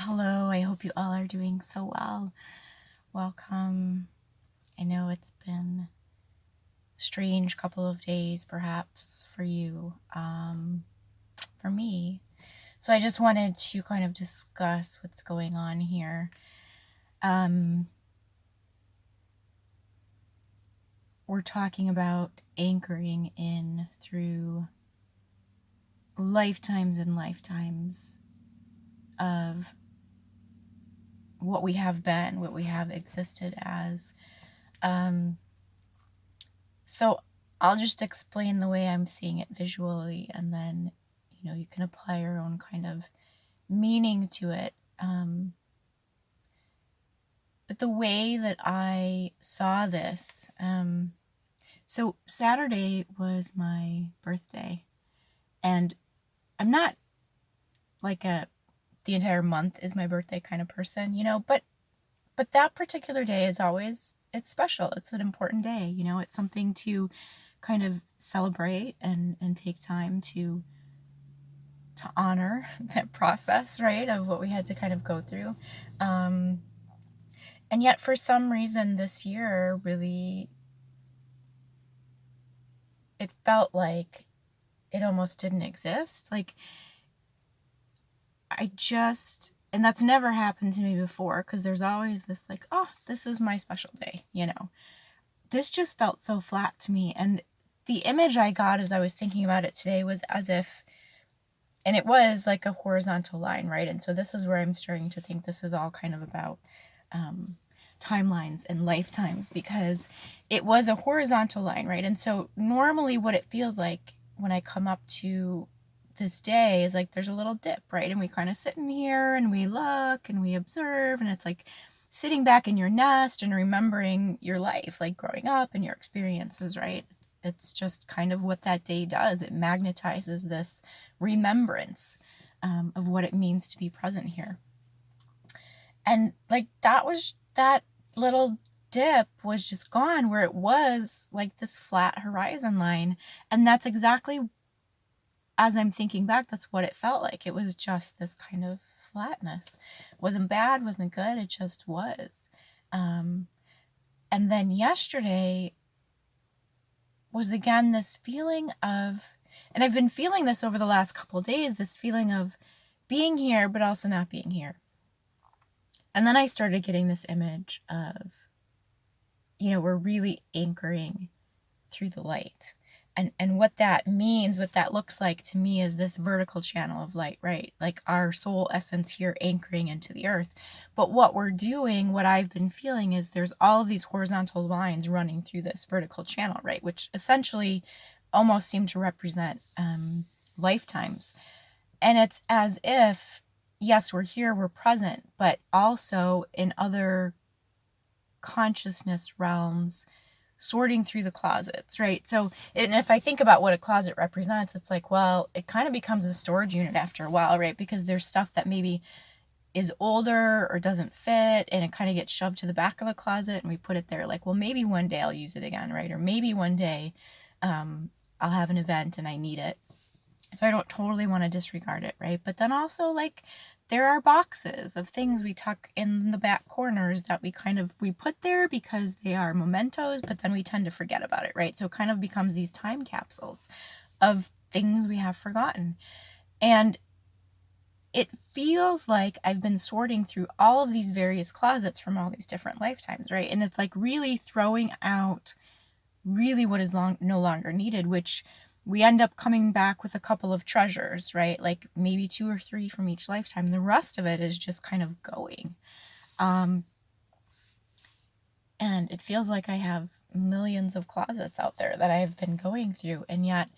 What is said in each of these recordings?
Hello, I hope you all are doing so well. Welcome. I know it's been a strange couple of days, perhaps, for you, for me. So I just wanted to kind of discuss what's going on here. We're talking about anchoring in through lifetimes and lifetimes of what we have been, what we have existed as. So I'll just explain the way I'm seeing it visually, and then, you can apply your own kind of meaning to it. But the way that I saw this, so Saturday was my birthday, and I'm not like the entire month is my birthday kind of person, but that particular day is always, it's special. It's an important day, it's something to kind of celebrate and take time to honor that process, right, of what we had to kind of go through. And yet for some reason this year, really, it felt like it almost didn't exist. Like, and that's never happened to me before, because there's always this like, oh, this is my special day, This just felt so flat to me. And the image I got as I was thinking about it today was as if, and it was like a horizontal line, right? And so this is where I'm starting to think this is all kind of about timelines and lifetimes, because it was a horizontal line, right? And so normally what it feels like when I come up to this day is like there's a little dip, right? And we kind of sit in here and we look and we observe, and it's like sitting back in your nest and remembering your life, like growing up and your experiences, right? It's just kind of what that day does. It magnetizes this remembrance of what it means to be present here. And like that little dip was just gone, where it was like this flat horizon line. And that's exactly, as I'm thinking back, that's what it felt like. It was just this kind of flatness. Wasn't bad, wasn't good, it just was. And then yesterday was again this feeling of, and I've been feeling this over the last couple of days, this feeling of being here but also not being here. And then I started getting this image of, we're really anchoring through the light. And what that means, what that looks like to me, is this vertical channel of light, right? Like our soul essence here anchoring into the earth. But what we're doing, what I've been feeling, is there's all of these horizontal lines running through this vertical channel, right? Which essentially almost seem to represent lifetimes. And it's as if, yes, we're here, we're present, but also in other consciousness realms, sorting through the closets, right? So, and if I think about what a closet represents, it's like, well, it kind of becomes a storage unit after a while, right? Because there's stuff that maybe is older or doesn't fit, and it kind of gets shoved to the back of the closet, and we put it there like, well, maybe one day I'll use it again, right? Or maybe one day I'll have an event and I need it. So I don't totally want to disregard it, right? But then also, like, there are boxes of things we tuck in the back corners that we put there because they are mementos, but then we tend to forget about it, right? So it kind of becomes these time capsules of things we have forgotten. And it feels like I've been sorting through all of these various closets from all these different lifetimes, right? And it's like really throwing out really what is no longer needed, which we end up coming back with a couple of treasures, right? Like maybe 2 or 3 from each lifetime. The rest of it is just kind of going. And it feels like I have millions of closets out there that I've been going through. And yet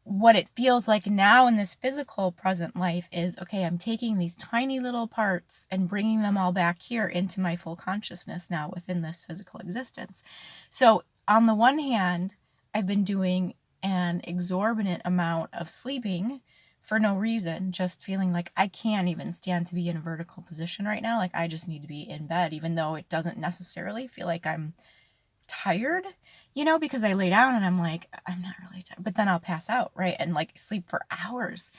what it feels like now in this physical present life is, okay, I'm taking these tiny little parts and bringing them all back here into my full consciousness now within this physical existence. So on the one hand, I've been doing an exorbitant amount of sleeping for no reason, just feeling like I can't even stand to be in a vertical position right now. Like I just need to be in bed, even though it doesn't necessarily feel like I'm tired, because I lay down and I'm like, I'm not really tired, but then I'll pass out, right? And like sleep for hours.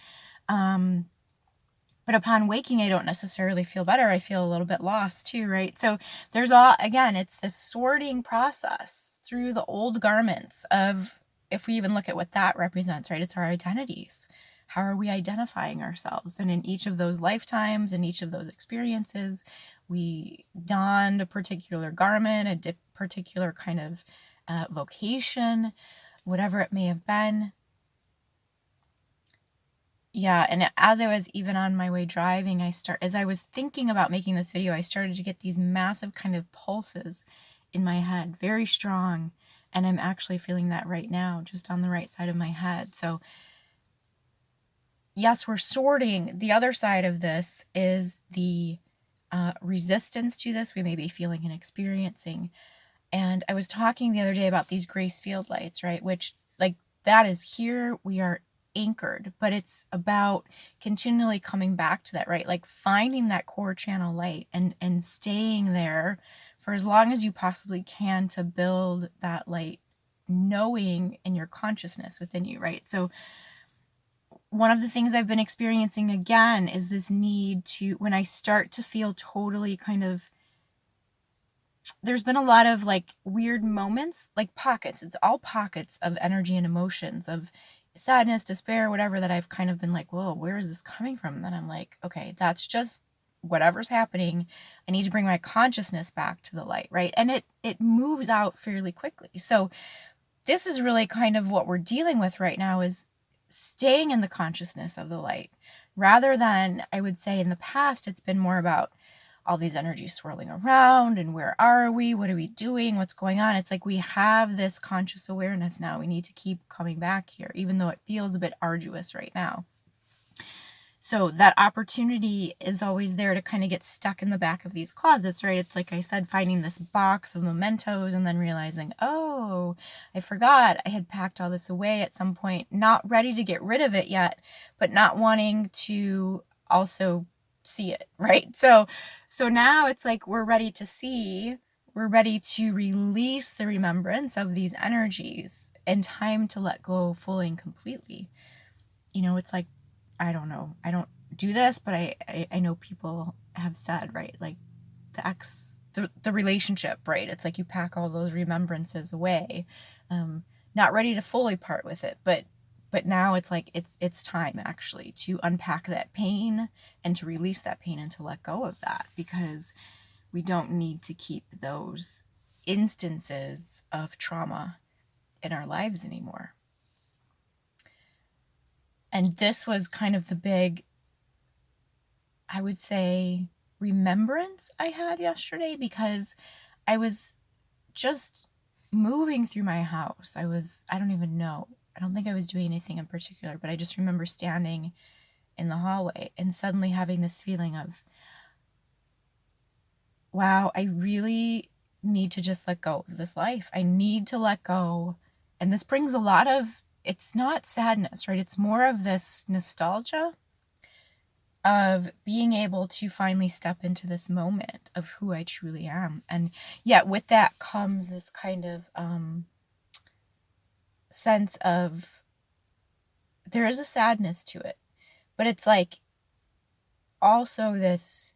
But upon waking, I don't necessarily feel better. I feel a little bit lost too, right? So there's again, it's this sorting process through the old garments of, if we even look at what that represents, right? It's our identities. How are we identifying ourselves? And in each of those lifetimes, in each of those experiences, we donned a particular garment, a particular kind of vocation, whatever it may have been. Yeah, and as I was even on my way driving, as I was thinking about making this video, I started to get these massive kind of pulses in my head, very strong, and I'm actually feeling that right now, just on the right side of my head. So yes, we're sorting. The other side of this is the resistance to this we may be feeling and experiencing. And I was talking the other day about these grace field lights, right? Which, like, that is here. We are anchored, but it's about continually coming back to that, right? Like finding that core channel light and staying there for as long as you possibly can to build that light, knowing in your consciousness within you, right? So one of the things I've been experiencing again is this need to, when I start to feel totally kind of, there's been a lot of like weird moments, like pockets. It's all pockets of energy and emotions, of sadness, despair, whatever, that I've kind of been like, whoa, where is this coming from? And then I'm like, okay, that's just whatever's happening. I need to bring my consciousness back to the light, right? And it moves out fairly quickly. So this is really kind of what we're dealing with right now, is staying in the consciousness of the light, rather than, I would say, in the past, it's been more about all these energies swirling around and where are we? What are we doing? What's going on? It's like we have this conscious awareness now. We need to keep coming back here, even though it feels a bit arduous right now. So that opportunity is always there to kind of get stuck in the back of these closets, right? It's like I said, finding this box of mementos and then realizing, oh, I forgot I had packed all this away at some point, not ready to get rid of it yet, but not wanting to also see it, right? So now it's like we're ready to see, we're ready to release the remembrance of these energies, and time to let go fully and completely. You know, it's like, I don't know, I don't do this, but I know people have said, right, like the relationship, right? It's like you pack all those remembrances away, not ready to fully part with it, but now it's like it's time actually to unpack that pain and to release that pain and to let go of that, because we don't need to keep those instances of trauma in our lives anymore. And this was kind of the big, I would say, remembrance I had yesterday, because I was just moving through my house. I don't even know. I don't think I was doing anything in particular, but I just remember standing in the hallway and suddenly having this feeling of, wow, I really need to just let go of this life. I need to let go. And this brings a lot of, it's not sadness, right? It's more of this nostalgia of being able to finally step into this moment of who I truly am. And yet with that comes this kind of sense of, there is a sadness to it, but it's like also this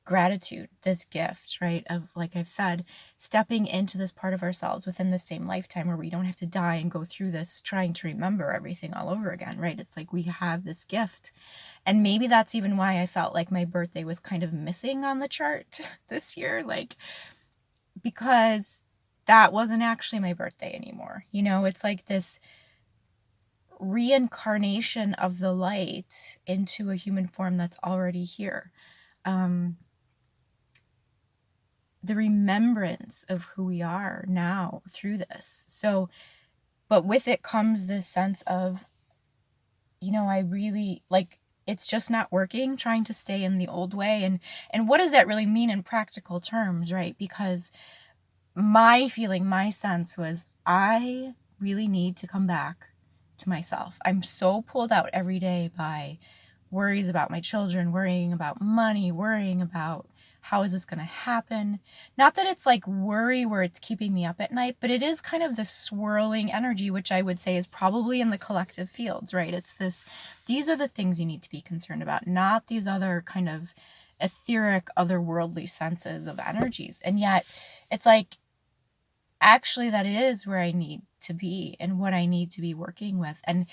gratitude, this gift, right? Of, like I've said, stepping into this part of ourselves within the same lifetime where we don't have to die and go through this trying to remember everything all over again, right? It's like we have this gift. And maybe that's even why I felt like my birthday was kind of missing on the chart this year, like, because that wasn't actually my birthday anymore. You know, it's like this reincarnation of the light into a human form that's already here. The remembrance of who we are now through this. So, but with it comes this sense of, you know, I really, like, it's just not working trying to stay in the old way. And what does that really mean in practical terms, right? Because my feeling, my sense was, I really need to come back to myself. I'm so pulled out every day by worries about my children, worrying about money, worrying about How is this going to happen? Not that it's like worry where it's keeping me up at night, but it is kind of this swirling energy, which I would say is probably in the collective fields, right? It's this, these are the things you need to be concerned about, not these other kind of etheric, otherworldly senses of energies. And yet it's like, actually, that is where I need to be and what I need to be working with. And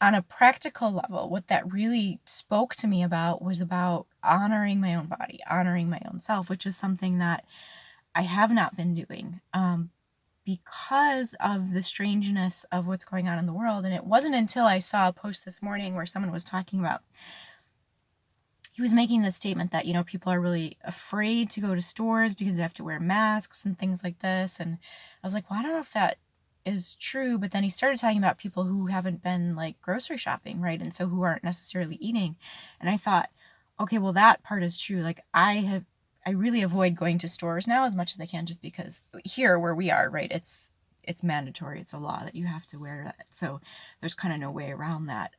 on a practical level, what that really spoke to me about was about honoring my own body, honoring my own self, which is something that I have not been doing because of the strangeness of what's going on in the world. And it wasn't until I saw a post this morning where someone was talking about, he was making this statement that, people are really afraid to go to stores because they have to wear masks and things like this. And I was like, well, I don't know if that is true. But then he started talking about people who haven't been like grocery shopping, right? And so who aren't necessarily eating. And I thought, okay, well, that part is true. Like I really avoid going to stores now as much as I can, just because here where we are, right, it's mandatory. It's a law that you have to wear it. So there's kind of no way around that.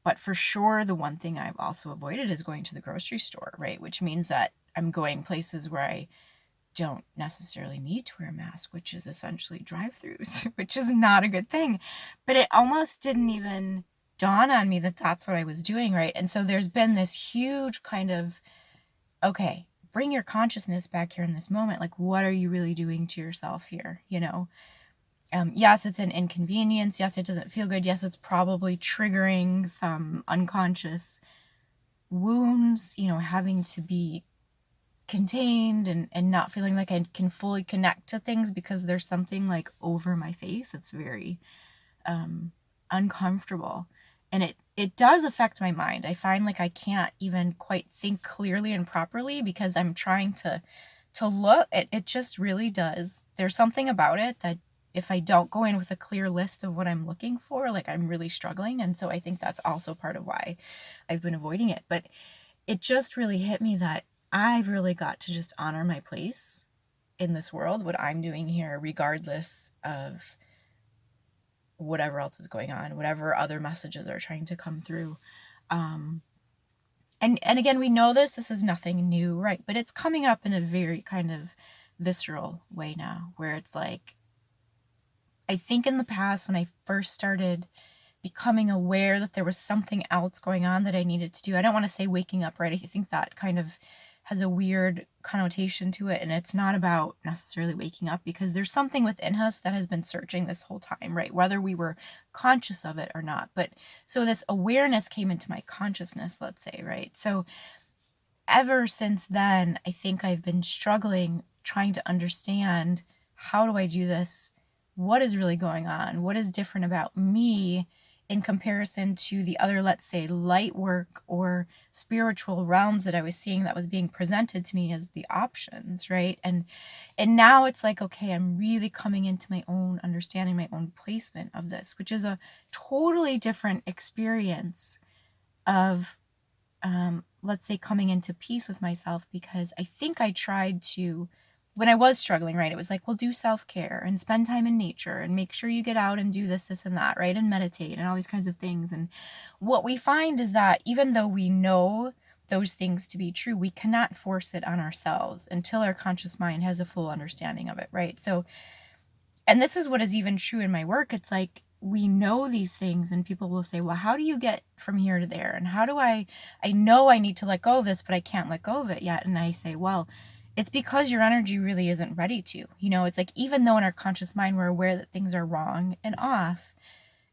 But for sure, the one thing I've also avoided is going to the grocery store, right? Which means that I'm going places where I don't necessarily need to wear a mask, which is essentially drive-throughs, which is not a good thing. But it almost didn't even dawn on me that that's what I was doing, right? And so there's been this huge kind of, okay, bring your consciousness back here in this moment. Like, what are you really doing to yourself here? Yes, it's an inconvenience. Yes, it doesn't feel good. Yes, it's probably triggering some unconscious wounds, having to be contained and not feeling like I can fully connect to things because there's something like over my face. It's very uncomfortable. And it does affect my mind. I find like I can't even quite think clearly and properly because I'm trying to look. It just really does. There's something about it that if I don't go in with a clear list of what I'm looking for, like I'm really struggling. And so I think that's also part of why I've been avoiding it. But it just really hit me that I've really got to just honor my place in this world, what I'm doing here, regardless of whatever else is going on, whatever other messages are trying to come through. And again, we know this is nothing new, right? But it's coming up in a very kind of visceral way now, where it's like, I think in the past when I first started becoming aware that there was something else going on that I needed to do, I don't want to say waking up, right? I think that kind of has a weird connotation to it, and it's not about necessarily waking up, because there's something within us that has been searching this whole time, right? Whether we were conscious of it or not. But so this awareness came into my consciousness, let's say, right? So ever since then, I think I've been struggling trying to understand, how do I do this? What is really going on? What is different about me in comparison to the other, let's say, light work or spiritual realms that I was seeing that was being presented to me as the options, right? And now it's like, okay, I'm really coming into my own understanding, my own placement of this, which is a totally different experience of let's say coming into peace with myself, because I think I tried to, when I was struggling, right, it was like, well, do self-care and spend time in nature and make sure you get out and do this and that, right, and meditate and all these kinds of things. And what we find is that even though we know those things to be true, we cannot force it on ourselves until our conscious mind has a full understanding of it, right? So, and this is what is even true in my work. It's like, we know these things and people will say, well, how do you get from here to there? And how do I know I need to let go of this, but I can't let go of it yet. And I say, well, it's because your energy really isn't ready to. It's like, even though in our conscious mind we're aware that things are wrong and off,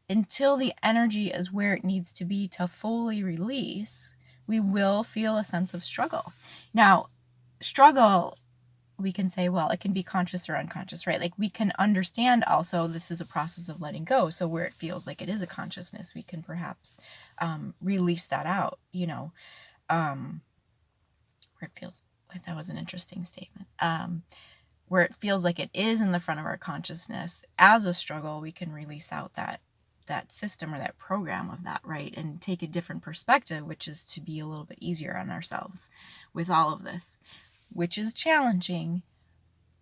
until the energy is where it needs to be to fully release, we will feel a sense of struggle. Now, struggle, we can say, well, it can be conscious or unconscious, right? Like, we can understand also this is a process of letting go. So where it feels like it is a consciousness, we can perhaps release that out, where it feels like, that was an interesting statement. Where it feels like it is in the front of our consciousness as a struggle, we can release out that system or that program of that, right? And take a different perspective, which is to be a little bit easier on ourselves with all of this, which is challenging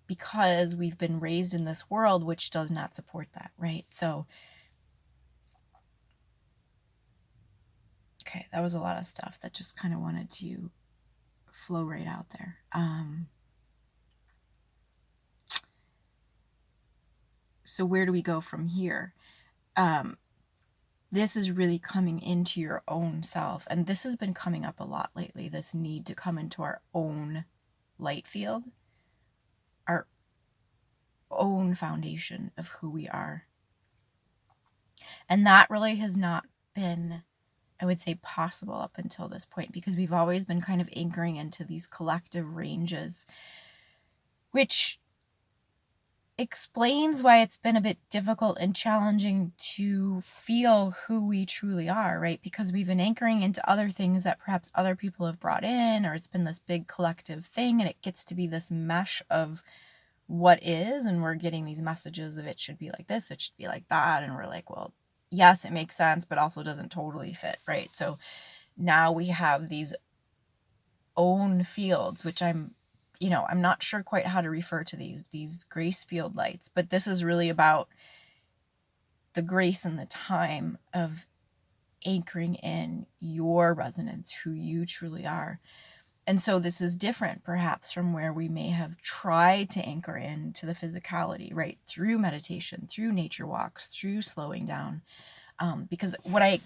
because we've been raised in this world which does not support that, right? So, okay, that was a lot of stuff that just kind of wanted to flow right out there. So where do we go from here? This is really coming into your own self. And this has been coming up a lot lately, this need to come into our own light field, our own foundation of who we are. And that really has not been, I would say, possible up until this point, because we've always been kind of anchoring into these collective ranges, which explains why it's been a bit difficult and challenging to feel who we truly are, right? Because we've been anchoring into other things that perhaps other people have brought in, or it's been this big collective thing, and it gets to be this mesh of what is, and we're getting these messages of it should be like this, it should be like that, and we're like, well, yes, it makes sense, but also doesn't totally fit, right? So now we have these own fields, which I'm not sure quite how to refer to these grace field lights, but this is really about the grace and the time of anchoring in your resonance, who you truly are. And so this is different perhaps from where we may have tried to anchor into the physicality, right? Through meditation, through nature walks, through slowing down. Because what I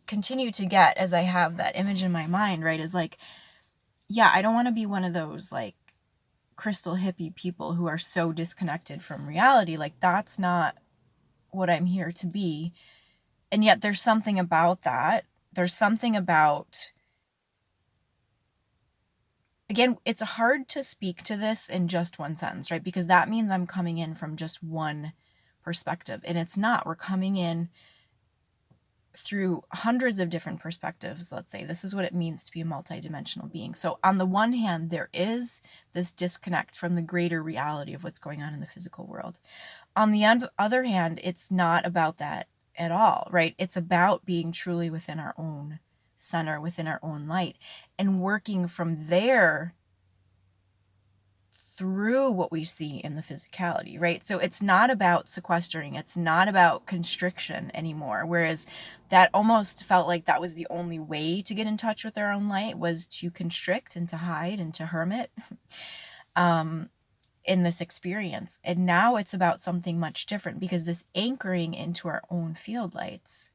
continue to get as I have that image in my mind, right, is like, yeah, I don't want to be one of those like crystal hippie people who are so disconnected from reality. Like, that's not what I'm here to be. And yet there's something about that. There's something about, again, it's hard to speak to this in just one sentence, right? Because that means I'm coming in from just one perspective, and it's not. We're coming in through hundreds of different perspectives. Let's say this is what it means to be a multidimensional being. So on the one hand, there is this disconnect from the greater reality of what's going on in the physical world. On the other hand, it's not about that at all, right? It's about being truly within our own center, within our own light, and working from there through what we see in the physicality, right? So it's not about sequestering, it's not about constriction anymore, whereas that almost felt like that was the only way to get in touch with our own light, was to constrict and to hide and to hermit in this experience. And now it's about something much different, because this anchoring into our own field lights,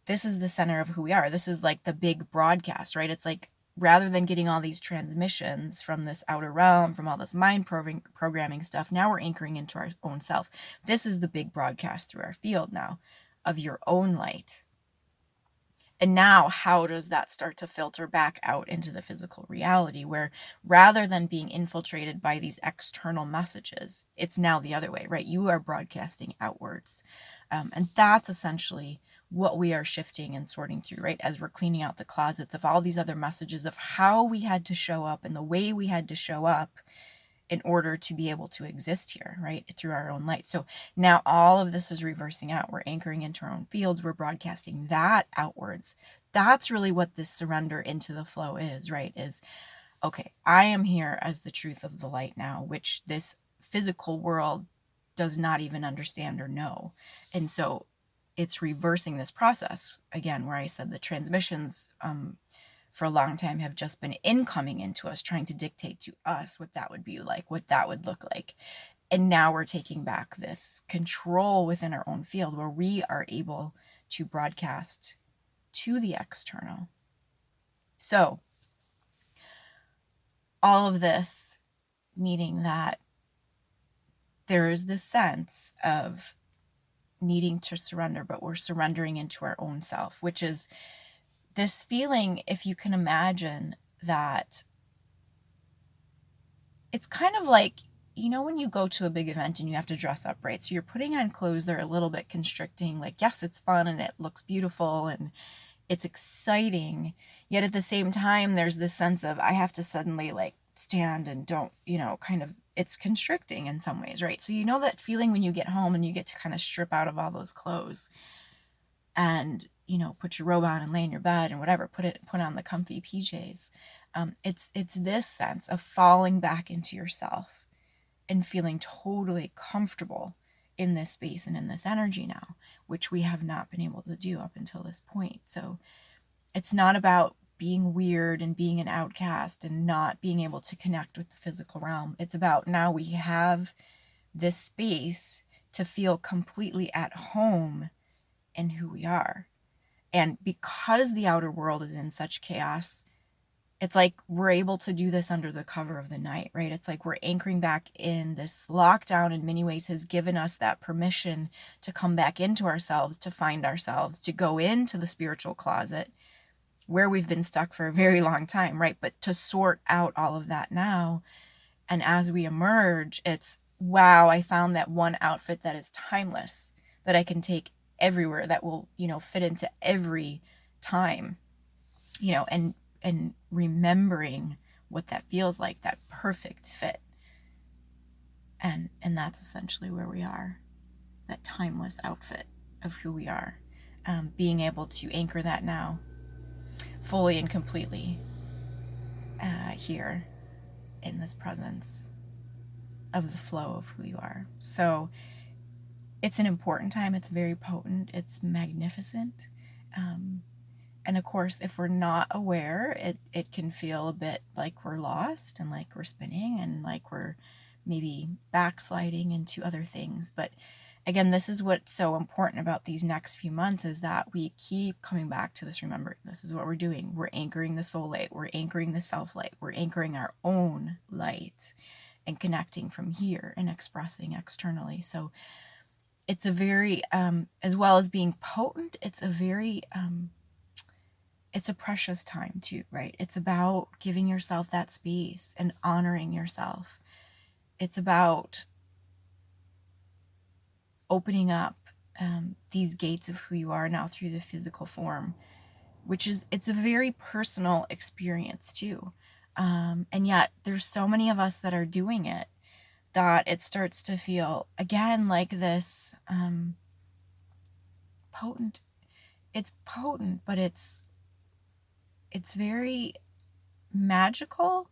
this is the center of who we are. This is like the big broadcast, right? It's like, rather than getting all these transmissions from this outer realm, from all this mind programming stuff, now we're anchoring into our own self. This is the big broadcast through our field now of your own light. And now how does that start to filter back out into the physical reality, where rather than being infiltrated by these external messages, it's now the other way, right? You are broadcasting outwards. And that's essentially what we are shifting and sorting through, right? As we're cleaning out the closets of all these other messages of how we had to show up and the way we had to show up in order to be able to exist here, right? Through our own light. So now all of this is reversing out. We're anchoring into our own fields. We're broadcasting that outwards. That's really what this surrender into the flow is, right? Is, okay, I am here as the truth of the light now, which this physical world does not even understand or know. And so it's reversing this process again, where I said the transmissions for a long time have just been incoming into us, trying to dictate to us what that would be like, what that would look like. And now we're taking back this control within our own field, where we are able to broadcast to the external. So all of this meaning that there is this sense of needing to surrender, but we're surrendering into our own self, which is this feeling, if you can imagine, that it's kind of like, when you go to a big event and you have to dress up, right? So you're putting on clothes that are a little bit constricting. Like, yes, it's fun and it looks beautiful and it's exciting. Yet at the same time, there's this sense of, I have to suddenly like stand and don't, kind of, it's constricting in some ways, right? So that feeling when you get home and you get to kind of strip out of all those clothes and, put your robe on and lay in your bed and whatever, put on the comfy PJs. It's this sense of falling back into yourself and feeling totally comfortable in this space and in this energy now, which we have not been able to do up until this point. So it's not about being weird and being an outcast and not being able to connect with the physical realm. It's about now we have this space to feel completely at home in who we are. And because the outer world is in such chaos, it's like we're able to do this under the cover of the night, right? It's like we're anchoring back in. This lockdown in many ways has given us that permission to come back into ourselves, to find ourselves, to go into the spiritual closet where we've been stuck for a very long time, right? But to sort out all of that now. And as we emerge, it's, wow, I found that one outfit that is timeless, that I can take everywhere, that will, fit into every time, and remembering what that feels like, that perfect fit. And that's essentially where we are, that timeless outfit of who we are, being able to anchor that now fully and completely here in this presence of the flow of who you are. So it's an important time. It's very potent. It's magnificent. And of course, if we're not aware, it can feel a bit like we're lost and like we're spinning and like we're maybe backsliding into other things. But again, this is what's so important about these next few months, is that we keep coming back to this remembering. This is what we're doing. We're anchoring the soul light. We're anchoring the self light. We're anchoring our own light and connecting from here and expressing externally. So it's a very, as well as being potent, it's a very, it's a precious time too, right? It's about giving yourself that space and honoring yourself. It's about opening up these gates of who you are now through the physical form, it's a very personal experience too. And yet there's so many of us that are doing it that it starts to feel again like this potent. It's potent, but it's very magical.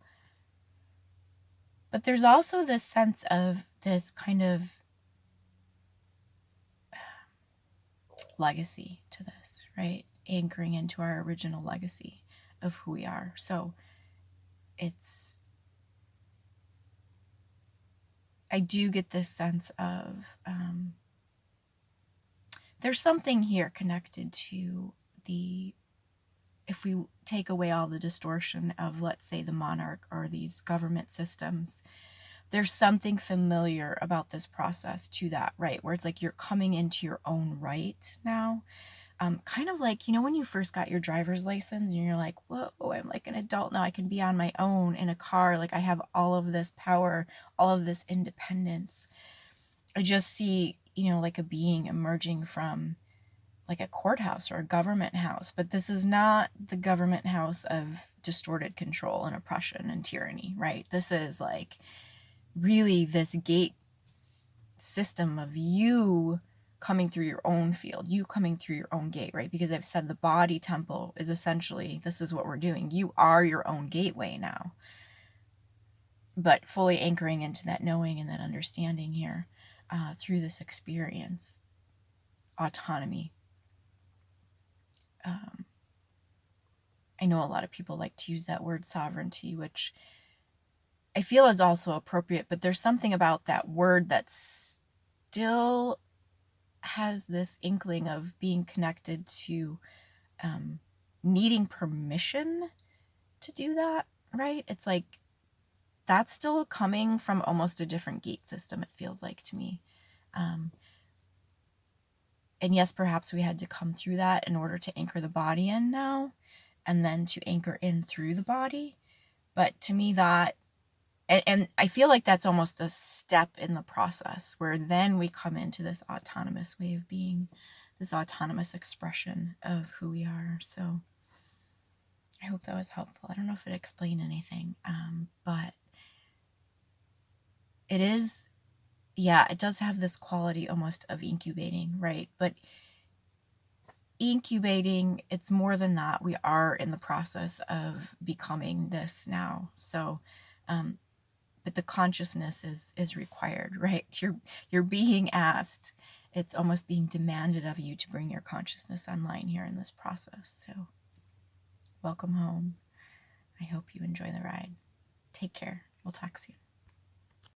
But there's also this sense of this kind of legacy to this, right? Anchoring into our original legacy of who we are. So I do get this sense of there's something here connected to if we take away all the distortion of, let's say, the monarch or these government systems, there's something familiar about this process to that, right? Where it's like you're coming into your own right now. Kind of like, when you first got your driver's license and you're like, whoa, I'm like an adult now. I can be on my own in a car. Like I have all of this power, all of this independence. I just see, like a being emerging from like a courthouse or a government house. But this is not the government house of distorted control and oppression and tyranny, right? This is like really this gate system of you coming through your own field, you coming through your own gate, right? Because I've said the body temple is essentially, this is what we're doing. You are your own gateway now. But fully anchoring into that knowing and that understanding here through this experience, autonomy. I know a lot of people like to use that word sovereignty, which I feel is also appropriate, but there's something about that word that still has this inkling of being connected to needing permission to do that, right? It's like that's still coming from almost a different gate system, it feels like to me. And yes, perhaps we had to come through that in order to anchor the body in now, and then to anchor in through the body. But to me that, and I feel like that's almost a step in the process where then we come into this autonomous way of being, this autonomous expression of who we are. So I hope that was helpful. I don't know if it explained anything, but it is, it does have this quality almost of incubating, right? But incubating, it's more than that. We are in the process of becoming this now. So, but the consciousness is required, right? You're being asked, it's almost being demanded of you to bring your consciousness online here in this process. So welcome home. I hope you enjoy the ride. Take care. We'll talk soon.